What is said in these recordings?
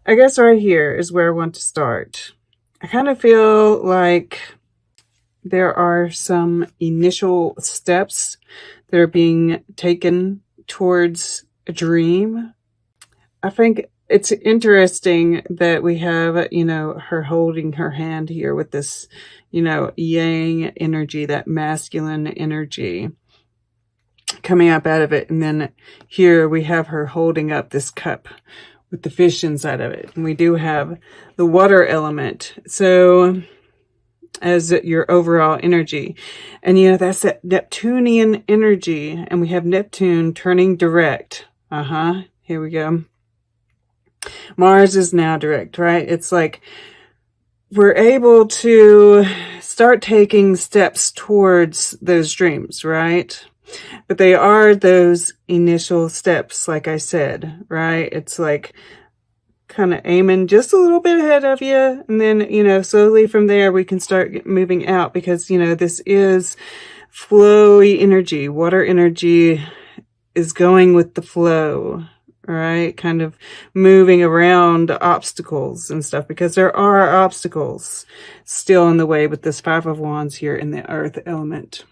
I guess right here is where I want to start. I kind of feel like there are some initial steps that are being taken towards a dream. I think it's interesting that we have, her holding her hand here with this, yang energy, that masculine energy coming up out of it. And then here we have her holding up this cup with the fish inside of it. And we do have the water element. So as your overall energy. And that's that Neptunian energy. And we have Neptune turning direct. Here we go. Mars is now direct, right? It's like we're able to start taking steps towards those dreams, right? But they are those initial steps, like I said, right? It's like kind of aiming just a little bit ahead of you. And then, slowly from there, we can start moving out because, this is flowy energy. Water energy is going with the flow, right? Kind of moving around obstacles and stuff because there are obstacles still in the way with this Five of Wands here in the earth element.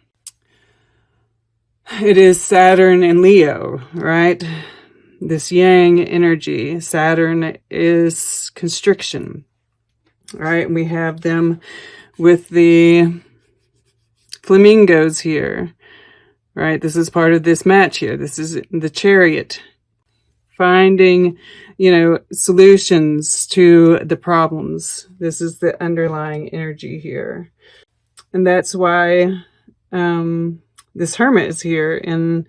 It is Saturn and Leo, right? This yang energy. Saturn is constriction, right? And we have them with the flamingos here, right? This is part of this match here. This is the Chariot. Finding, solutions to the problems. This is the underlying energy here. And that's why this Hermit is here in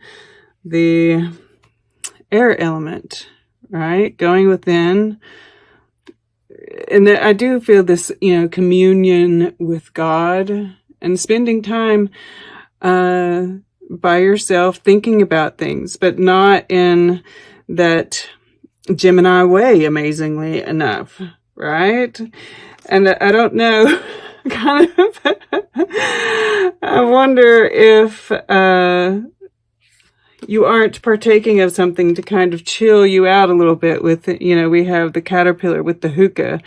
the air element, right? Going within. And I do feel this, communion with God and spending time by yourself thinking about things, but not in that Gemini way, amazingly enough, right? And I don't know, kind of, I wonder if you aren't partaking of something to kind of chill you out a little bit with, we have the caterpillar with the hookah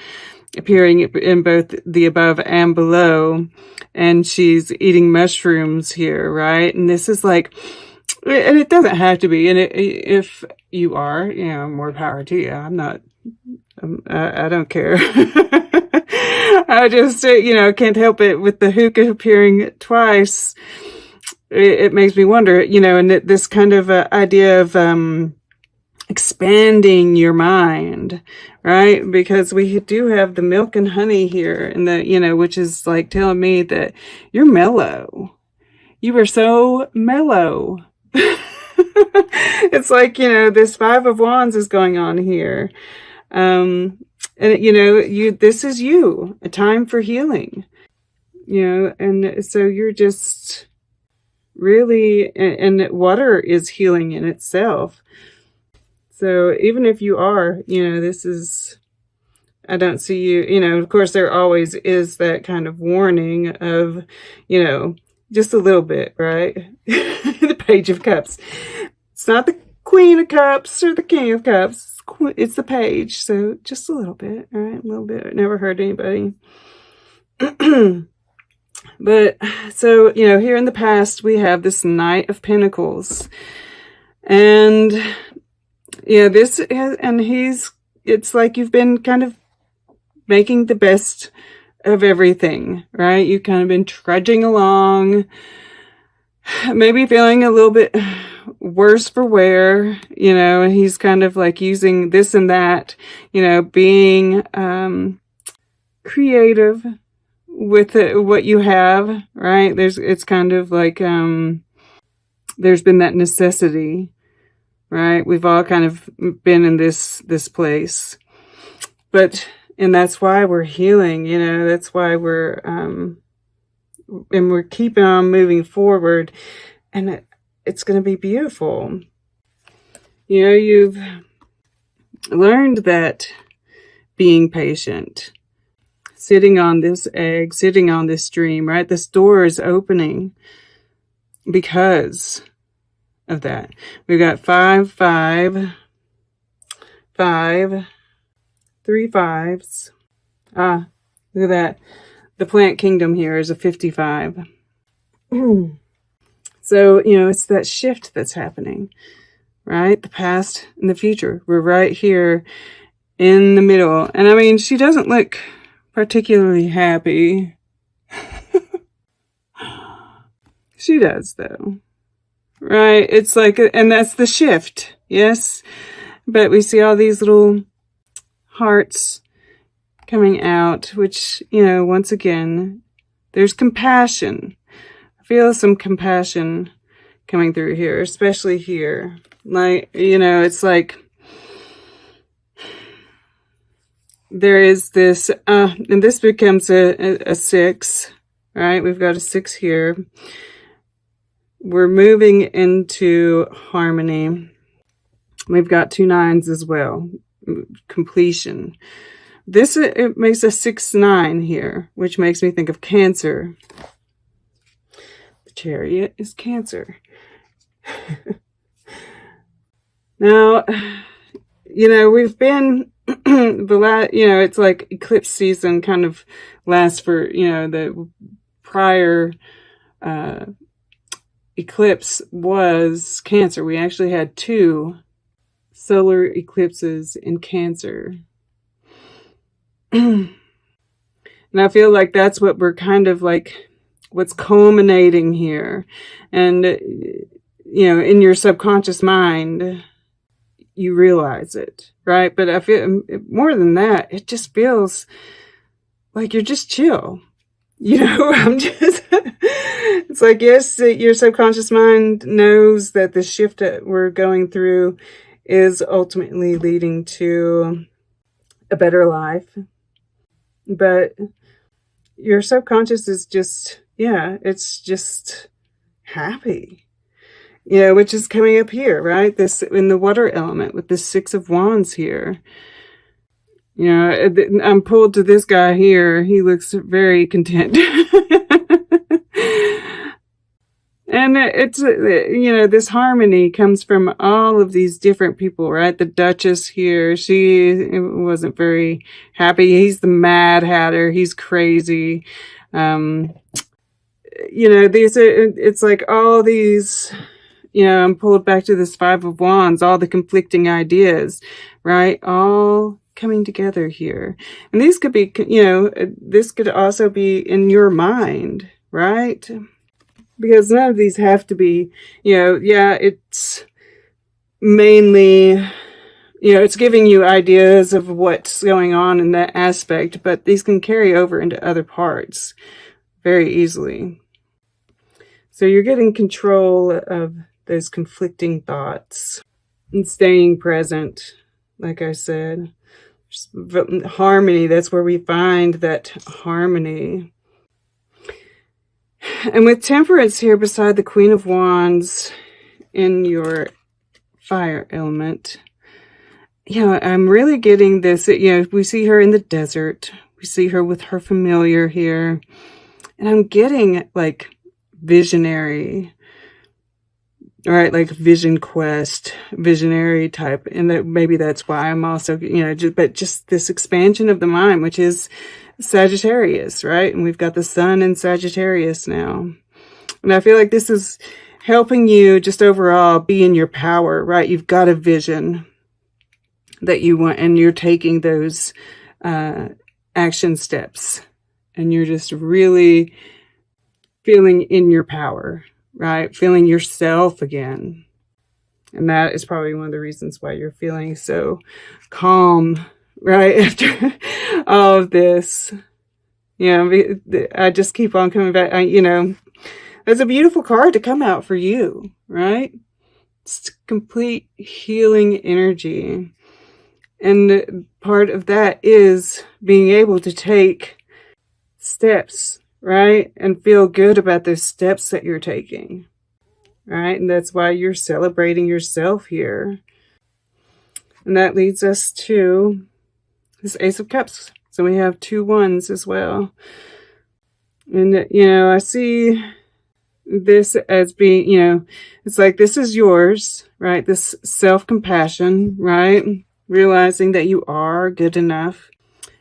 appearing in both the above and below, and she's eating mushrooms here, right? And this is like, and it doesn't have to be, and if you are, more power to you. I'm not, I don't care. I just, can't help it with the hookah appearing twice. It makes me wonder, and this kind of idea of expanding your mind, right? Because we do have the milk and honey here, and which is like telling me that you're mellow. You are so mellow. It's like, this Five of Wands is going on here. And this is you, a time for healing, and so you're just really, and water is healing in itself. So even if you are, this is, I don't see you, of course there always is that kind of warning of, just a little bit, right? The Page of Cups. It's not the Queen of Cups or the King of Cups. It's the Page. So just a little bit, all right? A little bit. It never hurt anybody. But so, here in the past, we have this Knight of Pentacles. And this is, and it's like you've been kind of making the best of everything, right? You've kind of been trudging along, maybe feeling a little bit worse for wear, and he's kind of like using this and that, being creative with what you have, right? It's kind of like there's been that necessity, right? We've all kind of been in this place, and that's why we're healing, that's why we're, and we're keeping on moving forward, and it's going to be beautiful. You've learned that being patient, sitting on this egg, sitting on this dream, right? This door is opening because of that. We've got 5, 5, 5, 3 5s. Ah, look at that. The plant kingdom here is a 55. So, it's that shift that's happening, right? The past and the future. We're right here in the middle. And I mean, she doesn't look particularly happy. She does, though. Right? It's like, and that's the shift. Yes. But we see all these little hearts coming out, which, once again, there's compassion. I feel some compassion coming through here, especially here. Like, it's like there is this, and this becomes a 6, right? We've got a 6 here. We're moving into harmony. We've got 2 9s as well. Completion. This, it makes a 6-9 here, which makes me think of Cancer. The Chariot is Cancer. Now, we've been it's like eclipse season kind of lasts for, the prior eclipse was Cancer. We actually had 2 solar eclipses in Cancer. And I feel like that's what we're kind of like, what's culminating here. And, in your subconscious mind, you realize it, right? But I feel more than that, it just feels like you're just chill. It's like, yes, your subconscious mind knows that the shift that we're going through is ultimately leading to a better life. But your subconscious is just, it's just happy, which is coming up here, right? This in the water element with the 6 of Wands here. I'm pulled to this guy here. He looks very content. And it's, this harmony comes from all of these different people, right? The Duchess here, she wasn't very happy. He's the Mad Hatter. He's crazy. It's like all these, I'm pulled back to this 5 of Wands, all the conflicting ideas, right? All coming together here. And these could be, this could also be in your mind, right? Because none of these have to be, it's mainly, it's giving you ideas of what's going on in that aspect, but these can carry over into other parts very easily. So you're getting control of those conflicting thoughts and staying present, like I said. Harmony, that's where we find that harmony. And with Temperance here beside the Queen of Wands in your fire element, I'm really getting this, we see her in the desert. We see her with her familiar here. And I'm getting like visionary, right? Like vision quest, visionary type. And that maybe that's why I'm also, but just this expansion of the mind, which is Sagittarius, right? And we've got the sun in Sagittarius now. And I feel like this is helping you just overall be in your power, right? You've got a vision that you want, and you're taking those action steps, and you're just really feeling in your power, right? Feeling yourself again. And that is probably one of the reasons why you're feeling so calm, right? After all of this, I just keep on coming back. That's a beautiful card to come out for you, right? It's complete healing energy. And part of that is being able to take steps, right? And feel good about those steps that you're taking, right? And that's why you're celebrating yourself here. And that leads us to this Ace of Cups. So we have 2 1s as well. And, I see this as being, it's like, this is yours, right? This self-compassion, right? realizing that you are good enough,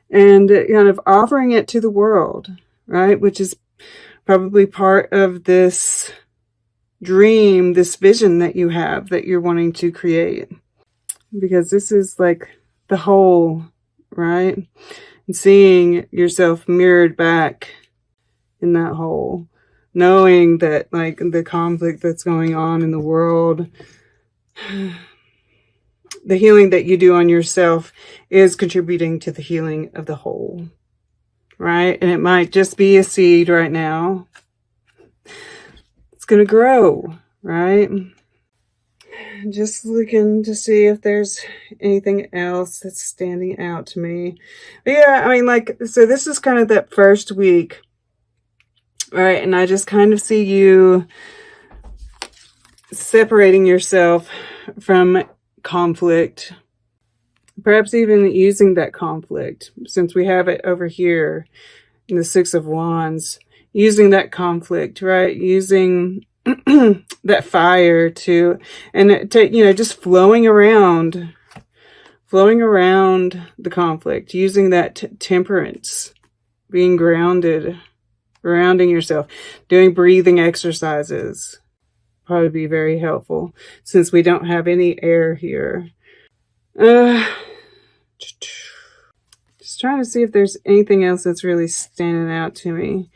and kind of offering it to the world, right? Which is probably part of this dream, this vision that you have that you're wanting to create. Because this is like the whole, right? And seeing yourself mirrored back in that whole. Knowing that like the conflict that's going on in the world, the healing that you do on yourself is contributing to the healing of the whole, right? And it might just be a seed right now. It's going to grow, right? Just looking to see if there's anything else that's standing out to me. But yeah, I mean, like, so this is kind of that first week, right? And I just kind of see you separating yourself from conflict, perhaps even using that conflict, since we have it over here in the Six of Wands, using that conflict, right? Using that fire to, and to, you know, just flowing around the conflict, using that temperance, being grounded, grounding yourself, doing breathing exercises. Probably be very helpful since we don't have any air here. Just trying to see if there's anything else that's really standing out to me.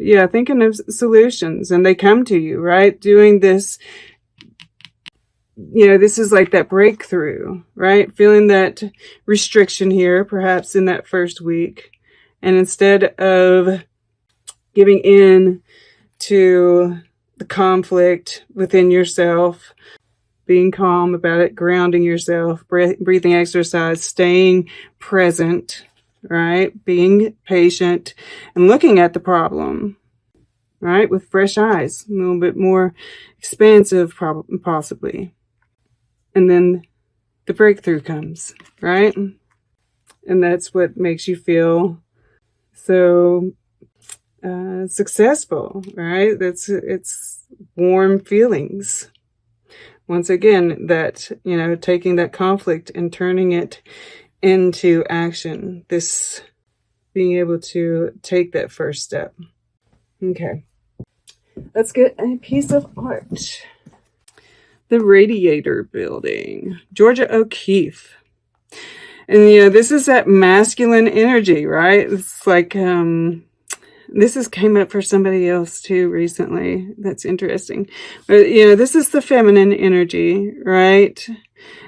Yeah, thinking of solutions, and they come to you, right? Doing this, you know, this is like that breakthrough, right? Feeling that restriction here, perhaps in that first week. And instead of giving in to the conflict within yourself, being calm about it, grounding yourself, breathing exercise, staying present, right? Being patient and looking at the problem, right? With fresh eyes, a little bit more expansive, possibly. And then the breakthrough comes, right? And that's what makes you feel so successful, right? It's warm feelings. Once again, that, you know, taking that conflict and turning it into action. This being able to take that first step. Okay. Let's get a piece of art. The Radiator Building, Georgia O'Keeffe. And, you know, this is that masculine energy, right? It's like, this has came up for somebody else too recently. That's interesting. But, you know, this is the feminine energy, right?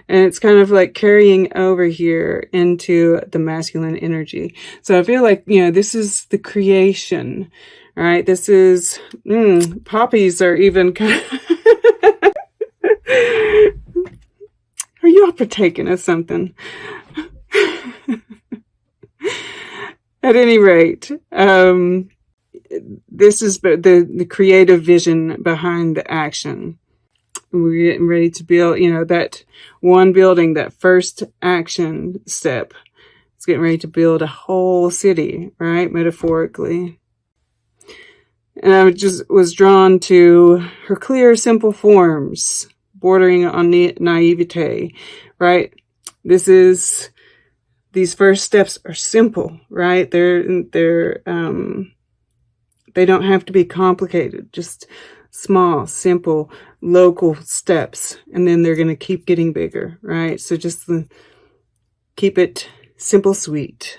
And it's kind of like carrying over here into the masculine energy. So I feel like, you know, this is the creation, right? This is, poppies are even kind of, are you all partaking of something? At any rate, this is the creative vision behind the action. We're getting ready to build, you know, that one building, that first action step. It's getting ready to build a whole city, right? Metaphorically. And I just was drawn to her clear, simple forms, bordering on naivete, right? These first steps are simple, right? They don't have to be complicated, just small, simple, local steps. And then they're going to keep getting bigger, right? So just keep it simple, sweet.